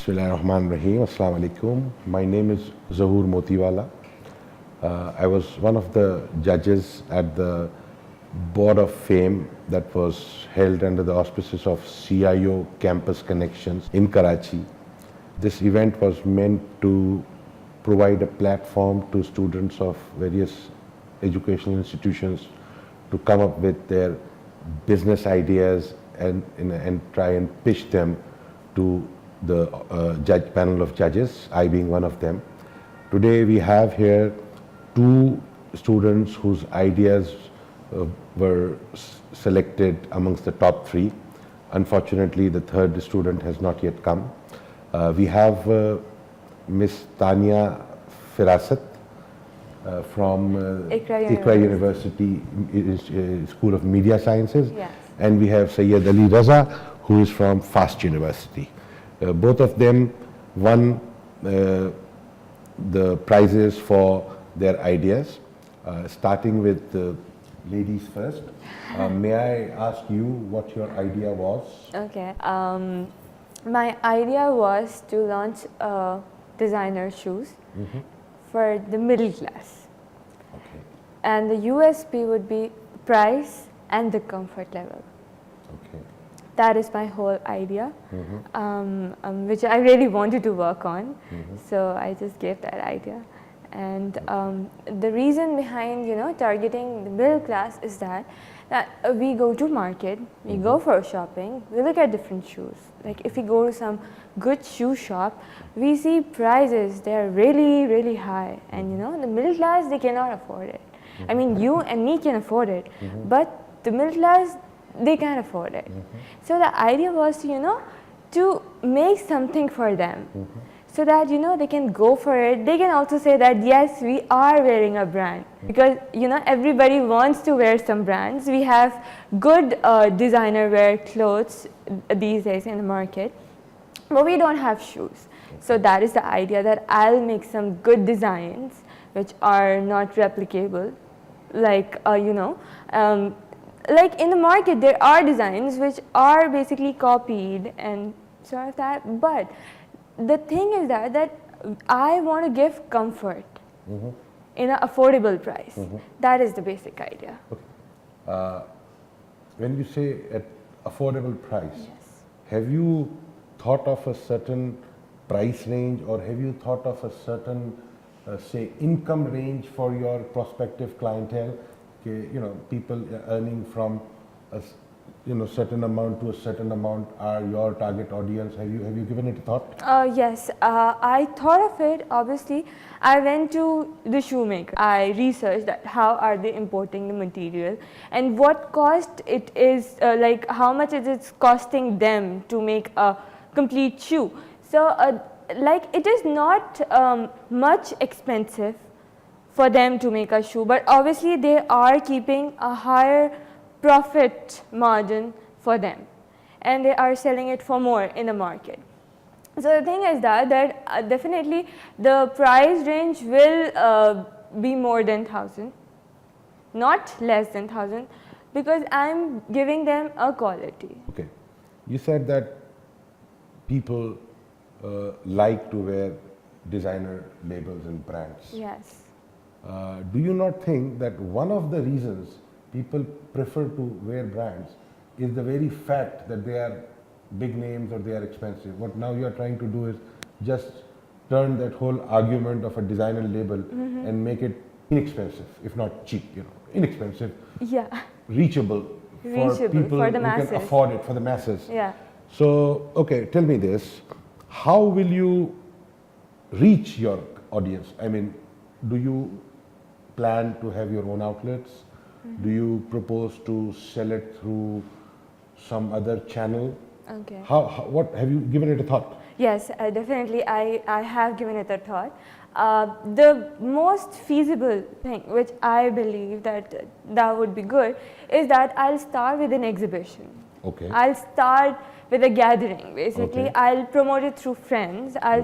Bismillahirrahmanirrahim. Assalamu alaikum. My name is Zahoor Motiwala. I was one of the judges at the Board of Fame that was held under the auspices of CIO Campus Connections in Karachi. This event was meant to provide a platform to students of various educational institutions to come up with their business ideas and try and pitch them to the judge panel of judges, I being one of them. Today we have here two students whose ideas were selected amongst the top three. Unfortunately, the third student has not yet come. We have Miss Tania Firasat from Iqra University School of Media Sciences. Yes. And we have Sayyid Ali Raza, who is from FAST University. Both of them won the prizes for their ideas. Starting with the ladies first. May I ask you what your idea was? Okay. My idea was to launch designer shoes for the middle class. Okay. And the USP would be price and the comfort level. Okay. That is my whole idea, which I really wanted to work on. So I just gave that idea. And the reason behind, targeting the middle class is that we go to market, we go for shopping, we look at different shoes. Like if we go to some good shoe shop, we see prices, they're really, really high. And the middle class, they cannot afford it. I mean, you and me can afford it, but the middle class, they can't afford it. So the idea was, to make something for them. So that they can go for it. They can also say that yes, we are wearing a brand, because everybody wants to wear some brands. We have good designer wear clothes these days in the market, but we don't have shoes. So that is the idea, that I'll make some good designs which are not replicable, like like in the market there are designs which are basically copied and sort of that, but the thing is that I want to give comfort in an affordable price. That is the basic idea. Okay. When you say at affordable price, Yes. have you thought of a certain price range, or have you thought of a certain, say, income range for your prospective clientele? Okay, people earning from a certain amount to a certain amount are your target audience. Have you given it a thought? Yes, I thought of it. Obviously, I went to the shoemaker. I researched that how are they importing the material and what cost it is, like how much is it costing them to make a complete shoe. So, like it is not much expensive for them to make a shoe, but obviously they are keeping a higher profit margin for them, and they are selling it for more in the market. So the thing is that definitely the price range will be more than 1,000, not less than 1,000, because I'm giving them a quality. Okay. You said that people like to wear designer labels and brands. Yes. Do you not think that one of the reasons people prefer to wear brands is the very fact that they are big names or they are expensive? What now you are trying to do is just turn that whole argument of a designer label and make it inexpensive, if not cheap, inexpensive, Yeah. reachable for people for the who masses. can afford it, for the masses. Yeah. So, okay, tell me this, how will you reach your audience? I mean, do you plan to have your own outlets? Do you propose to sell it through some other channel? Okay. What have you given it a thought? Yes, definitely. I have given it a thought. The most feasible thing, which I believe that would be good, is that I'll start with an exhibition. Okay. I'll start with a gathering. Basically, Okay. I'll promote it through friends. I'll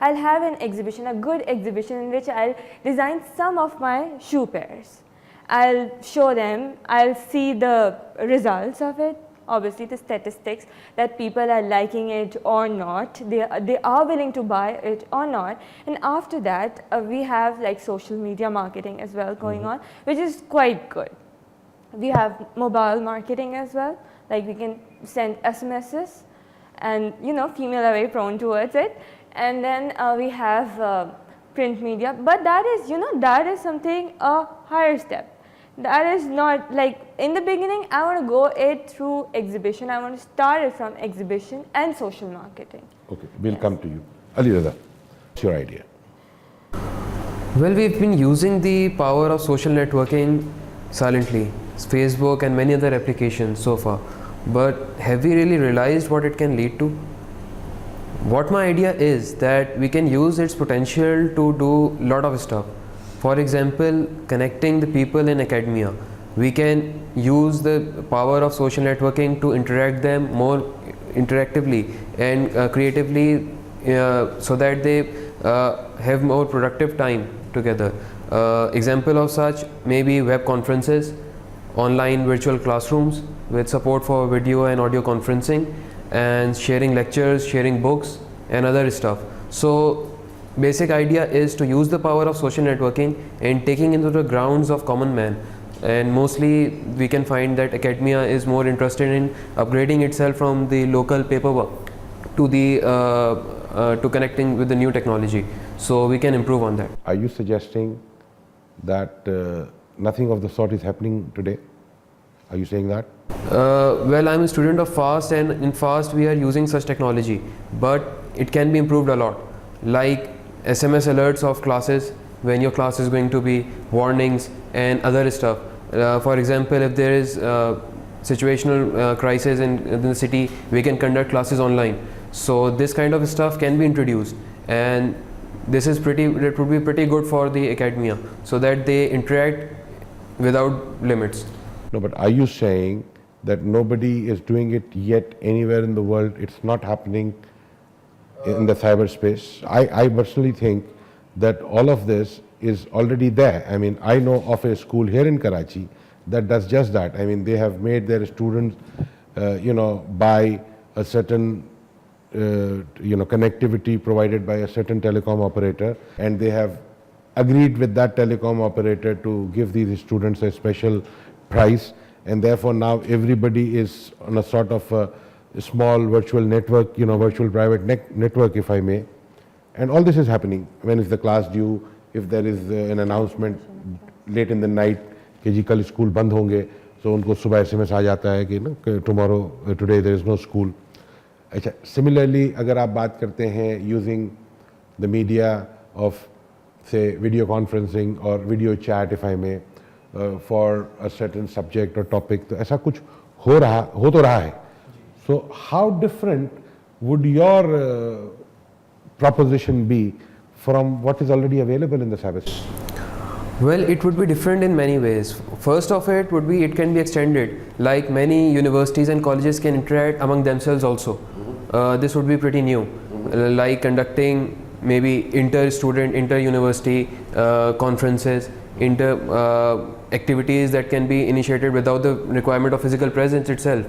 have an exhibition, a good exhibition, in which I'll design some of my shoe pairs. I'll show them. I'll see the results of it. obviously the statistics that people are liking it or not, they are willing to buy it or not. And after that, we have like social media marketing as well going on, which is quite good. We have mobile marketing as well, like we can send SMSs, and you know, female are very prone towards it. And then we have print media, but that is, you know, that is something a higher step. That is not like, in the beginning I want to go it through exhibition, I want to start it from exhibition and social marketing. Okay, we'll come to you. Ali Reza, what's your idea? Well, we've been using the power of social networking silently, Facebook and many other applications so far, but have we really realized what it can lead to? What my idea is that we can use its potential to do a lot of stuff. For example, connecting the people in academia. We can use the power of social networking to interact them more interactively and creatively, so that they have more productive time together. Example of such maybe web conferences, online virtual classrooms with support for video and audio conferencing, and sharing lectures, sharing books and other stuff. So basic idea is to use the power of social networking and taking into the grounds of common man, and mostly we can find that academia is more interested in upgrading itself from the local paperwork to the to connecting with the new technology, so we can improve on that. Are you suggesting that nothing of the sort is happening today? Are you saying that? Well, I'm a student of FAST, and in FAST we are using such technology, but it can be improved a lot, like SMS alerts of classes when your class is going to be, warnings and other stuff. For example, if there is situational crisis in the city, we can conduct classes online. So this kind of stuff can be introduced, and this is it would be pretty good for the academia, so that they interact without limits. No, but are you saying that nobody is doing it yet anywhere in the world? It's not happening in the cyberspace? I personally think that all of this is already there. I mean, I know of a school here in Karachi that does just that. I mean, they have made their students, buy a certain, connectivity provided by a certain telecom operator, and they have agreed with that telecom operator to give these students a special price, and therefore now everybody is on a sort of a small virtual network, virtual private network, if I may. And all this is happening. When is the class due? If there is an announcement late in the night कि जी कल school बंद होंगे, so उनको सुबह SMS आ जाता है कि tomorrow, today there is no school. अच्छा, similarly अगर आप बात करते हैं using the media of say video conferencing or video chat, if I may, for a certain subject or topic, तो ऐसा कुछ हो तो रहा है. So how different would your proposition be from what is already available in the cyberspace? Well, it would be different in many ways. First of it would be, it can be extended, like many universities and colleges can interact among themselves also. This would be pretty new, like conducting maybe inter-student, inter-university conferences, activities that can be initiated without the requirement of physical presence itself.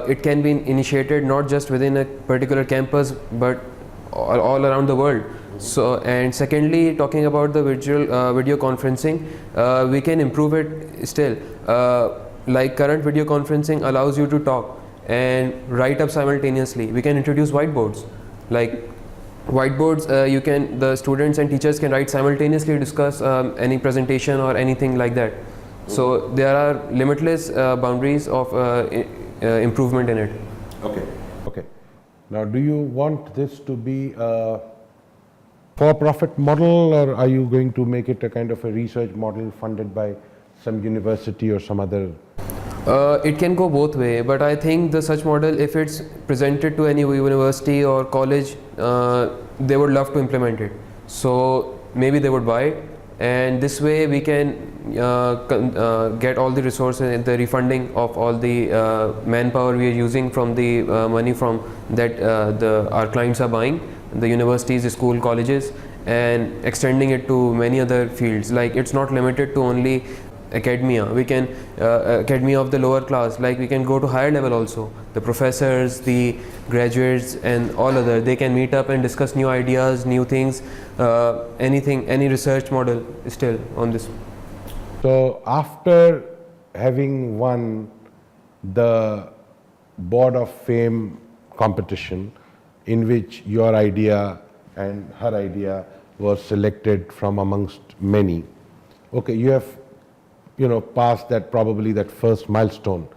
It can be initiated not just within a particular campus, but all around the world. So, and secondly, talking about the video conferencing, we can improve it still. Like current video conferencing allows you to talk and write up simultaneously. We can introduce whiteboards. Like whiteboards, the students and teachers can write simultaneously, discuss any presentation or anything like that. So there are limitless boundaries of improvement in it. Okay. Now, do you want this to be a for-profit model, or are you going to make it a kind of a research model funded by some university or some other? It can go both way, but I think the such model, if it's presented to any university or college, they would love to implement it. So maybe they would buy it, and this way we can get all the resources and the refunding of all the manpower we are using from the money from that our clients are buying, the universities, school, colleges, and extending it to many other fields. Like it's not limited to only academia, we can academia of the lower class, like we can go to higher level also. The professors, the graduates and all other, they can meet up and discuss new ideas, new things, anything, any research model still on this. So after having won the Board of Fame competition, in which your idea and her idea was selected from amongst many, okay, you have passed that, probably that first milestone,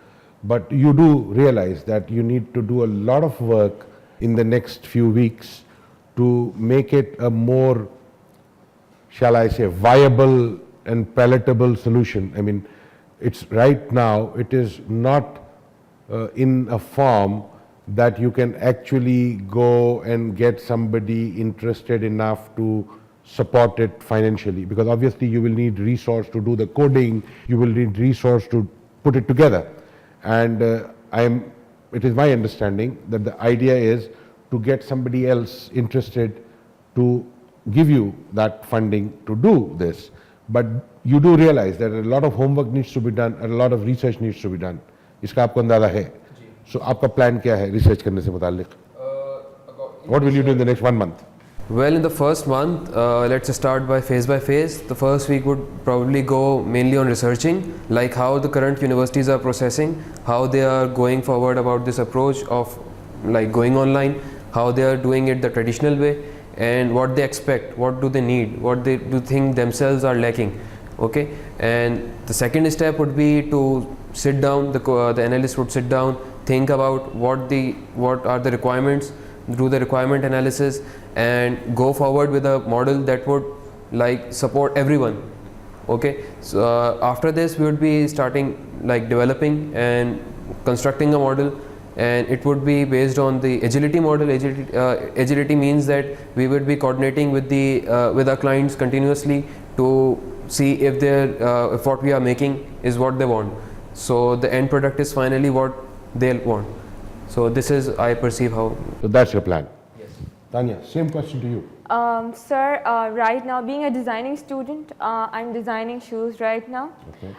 but you do realize that you need to do a lot of work in the next few weeks to make it a more, shall I say, viable and palatable solution. I mean, it's right now, it is not in a form that you can actually go and get somebody interested enough to support it financially, because obviously you will need resource to do the coding, you will need resource to put it together. And it is my understanding that the idea is to get somebody else interested to give you that funding to do this. But you do realize that a lot of homework needs to be done and a lot of research needs to be done. इसका आपको अंदाजा है? So आपका plan क्या है research करने से मुताल्लिक? What will you do in the next 1 month? Well, in the first month, let's start by phase. The first week would probably go mainly on researching, like how the current universities are processing, how they are going forward about this approach of like going online, how they are doing it the traditional way, and what they expect, what do they need, what they do think themselves are lacking. Okay, and the second step would be to sit down, the analyst would sit down, think about what are the requirements, do the requirement analysis and go forward with a model that would like support everyone. Okay, so after this we would be starting like developing and constructing a model, and it would be based on the agility model. Agility means that we would be coordinating with with our clients continuously to see if if what we are making is what they want, so the end product is finally what they'll want. So this is, I perceive how. So that's your plan. Yes. Tanya, same question to you. Sir, right now, being a designing student, I'm designing shoes right now. Okay.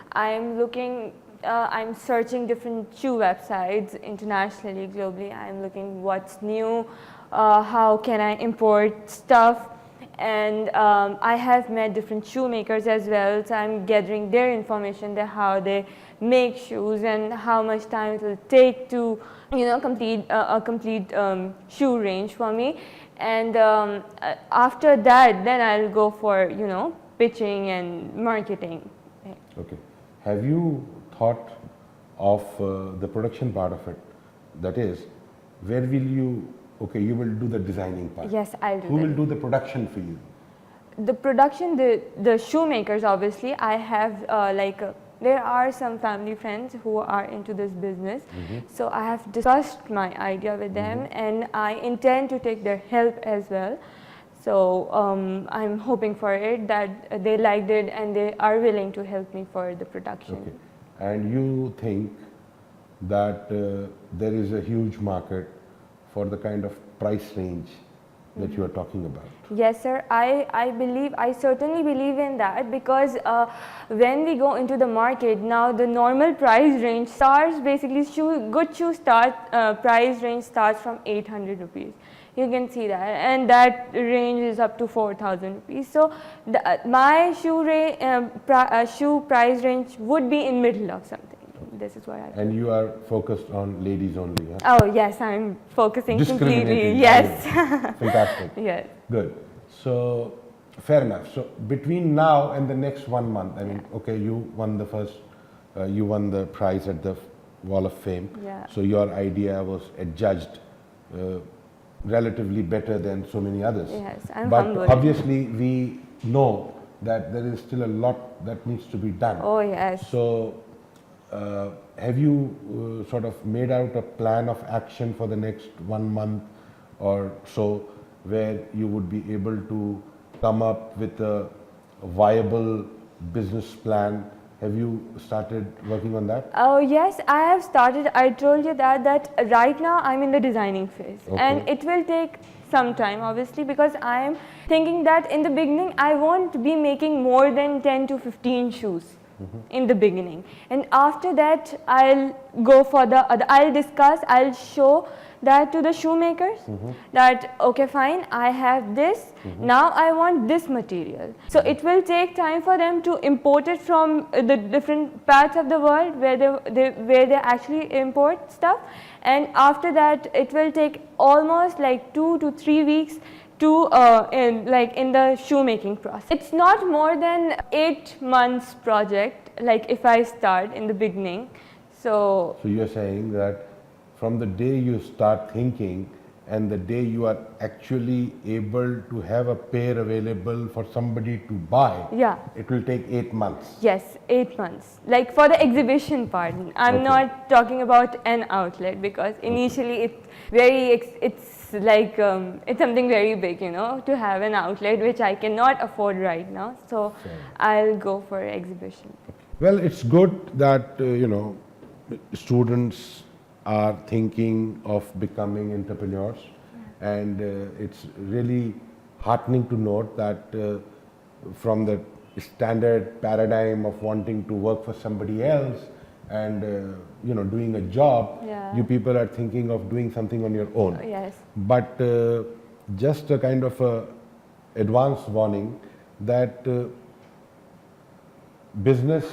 I'm searching different shoe websites internationally, globally. I'm looking what's new, how can I import stuff, and I have met different shoemakers as well, so I'm gathering their information, how they make shoes and how much time it will take to complete a complete shoe range for me. And after that, then I'll go for pitching and marketing. Okay. Have you thought of the production part of it? That is, where will you? Okay, you will do the designing part. Yes, I'll do. Who will do the production for you? The production, the shoemakers, obviously. I have there are some family friends who are into this business. So I have discussed my idea with them, and I intend to take their help as well. So I'm hoping for it that they liked it and they are willing to help me for the production. Okay. And you think that there is a huge market for the kind of price range that you are talking about? Yes, sir. I certainly believe in that, because when we go into the market now, the normal price range starts basically good shoe price range starts from 800 rupees. You can see that, and that range is up to 4,000 rupees. So my shoe price range would be in middle of something. This is what I. And you are focused on ladies only, huh? Oh yes, I'm focusing completely. Discriminating. Yes. Fantastic. Yes. Good. So fair enough. So between now and the next 1 month, I mean, okay, you won the prize at the Wall of Fame. Yeah. So your idea was adjudged relatively better than so many others. Yes, I'm but humbled. obviously we know that there is still a lot that needs to be done. Oh yes. So have you sort of made out a plan of action for the next 1 month or so, where you would be able to come up with a viable business plan? Have you started working on that? Oh yes, I have started. I told you that right now I'm in the designing phase, Okay. and it will take some time, obviously, because I am thinking that in the beginning I won't be making more than 10 to 15 shoes. in the beginning, and after that I'll go for the other, I'll show that to the shoemakers that okay fine, I have this, now I want this material. So it will take time for them to import it from the different parts of the world where they actually import stuff, and after that it will take almost like 2 to 3 weeks to in the shoemaking process. It's not more than 8 months project, like if I start in the beginning. So So you're saying that from the day you start thinking and the day you are actually able to have a pair available for somebody to buy, yeah, it will take 8 months. yes, 8 months. Like for the exhibition part, I'm Okay. not talking about an outlet, because initially it's like it's something very big, you know, to have an outlet which I cannot afford right now. So Fair. I'll go for exhibition. Well, it's good that students are thinking of becoming entrepreneurs, and it's really heartening to note that from the standard paradigm of wanting to work for somebody else and doing a job, Yeah. you people are thinking of doing something on your own. Yes. But just a kind of a advance warning that business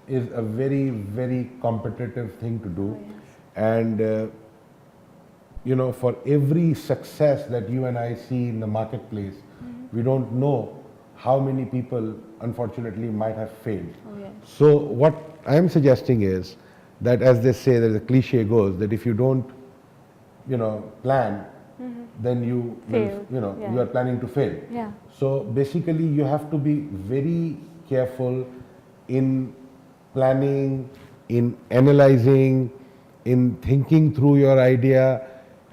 is a very, very competitive thing to do. And for every success that you and I see in the marketplace, we don't know how many people unfortunately might have failed. Oh, yes. So what I am suggesting is that, as they say, that the cliche goes, that if you don't plan, then you Fail. will, Yeah. you are planning to fail. Yeah. So basically you have to be very careful in planning, in analyzing, in thinking through your idea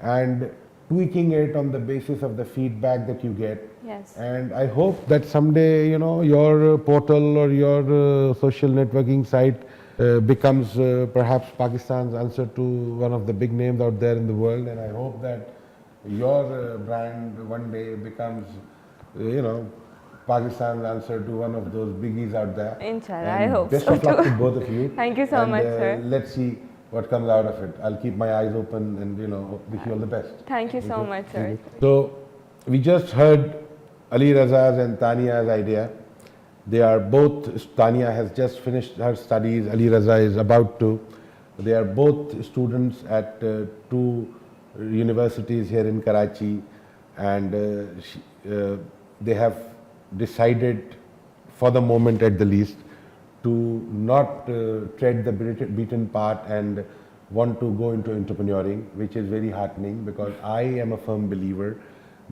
and tweaking it on the basis of the feedback that you get. Yes. And I hope that someday, your portal or your social networking site becomes perhaps Pakistan's answer to one of the big names out there in the world. And I hope that your brand one day becomes, Pakistan's answer to one of those biggies out there. Inshallah, And I hope best so of luck too. to both of you. Thank you so And, much, sir. Let's see what comes out of it. I'll keep my eyes open and wish you all the best. Thank you so much, sir. So we just heard Ali Raza's and Tania's idea. They are both, Tania has just finished her studies, Ali Raza is about to. They are both students at 2 universities here in Karachi, and they have decided, for the moment at the least, to not tread the beaten path and want to go into entrepreneuring, which is very heartening, because I am a firm believer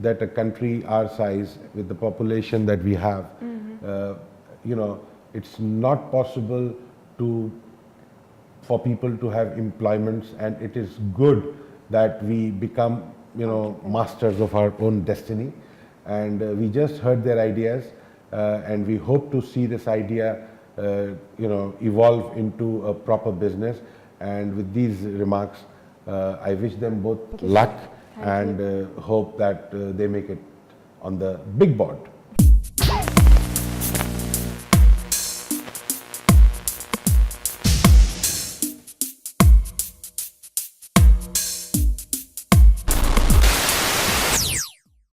that a country our size, with the population that we have, it's not possible for people to have employments, and it is good that we become masters of our own destiny. And we just heard their ideas, and we hope to see this idea evolve into a proper business. And with these remarks, I wish them both luck and hope that they make it on the big board.